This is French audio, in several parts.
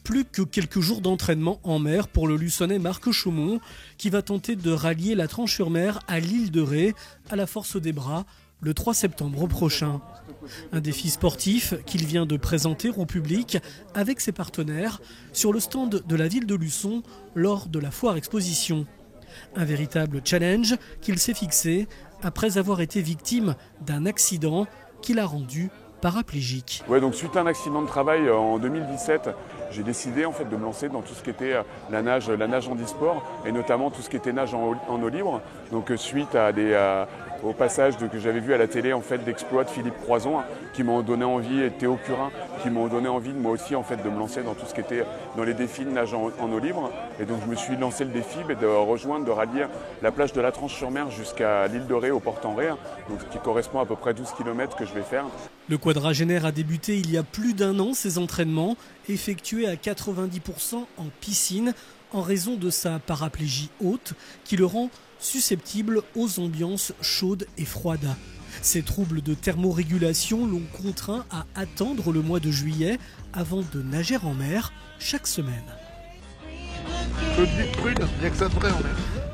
Plus que quelques jours d'entraînement en mer pour le Luçonnais Marc Chaumont, qui va tenter de rallier la Tranche-sur-Mer à l'île de Ré, à la Force des Bras, le 3 septembre prochain. Un défi sportif qu'il vient de présenter au public avec ses partenaires sur le stand de la ville de Luçon lors de la foire exposition. Un véritable challenge qu'il s'est fixé après avoir été victime d'un accident qui l'a rendu paraplégique. Ouais, donc suite à un accident de travail en 2017, j'ai décidé en fait de me lancer dans tout ce qui était la nage handisport et notamment tout ce qui était nage en eau libre. Donc suite à au passage que j'avais vu à la télé en fait d'exploits de Philippe Croison qui m'ont donné envie, et Théo Curin qui m'ont donné envie de moi aussi en fait de me lancer dans tout ce qui était dans les défis de nage en eau libre. Et donc je me suis lancé le défi de rallier la plage de la Tranche-sur-Mer jusqu'à l'île de Ré au Port-en-Ré, donc ce qui correspond à peu près 12 km que je vais faire. Le quadragénaire a débuté il y a plus d'un an ses entraînements, effectués à 90% en piscine en raison de sa paraplégie haute qui le rend susceptible aux ambiances chaudes et froides. Ces troubles de thermorégulation l'ont contraint à attendre le mois de juillet avant de nager en mer chaque semaine.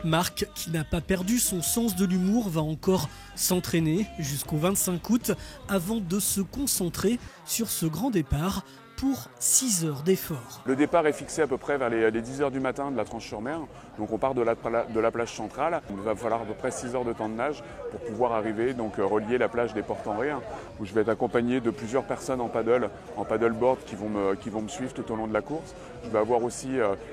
Marc, qui n'a pas perdu son sens de l'humour, va encore s'entraîner jusqu'au 25 août avant de se concentrer sur ce grand départ pour 6 heures d'effort. Le départ est fixé à peu près vers les 10 heures du matin de la Tranche-sur-Mer. Donc on part de la plage centrale. Il va falloir à peu près 6 heures de temps de nage pour pouvoir arriver, donc relier la plage des Ports-en-Ré, où je vais être accompagné de plusieurs personnes en paddleboard qui vont me suivre tout au long de la course. Je vais avoir aussi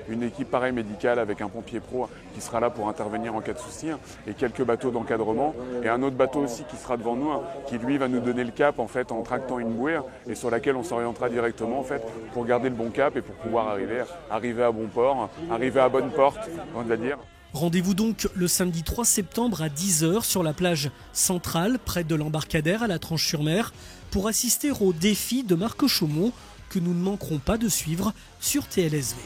une équipe paramédicale avec un pompier pro qui sera là pour intervenir en cas de souci et quelques bateaux d'encadrement et un autre bateau aussi qui sera devant nous qui lui va nous donner le cap en fait en tractant une bouée et sur laquelle on s'orientera directement en fait pour garder le bon cap et pour pouvoir arriver à bon port, arriver à bonne porte, on va dire. Rendez-vous donc le samedi 3 septembre à 10 h sur la plage centrale près de l'embarcadère à la Tranche-sur-Mer pour assister au défi de Marc Chaumont que nous ne manquerons pas de suivre sur TLSV.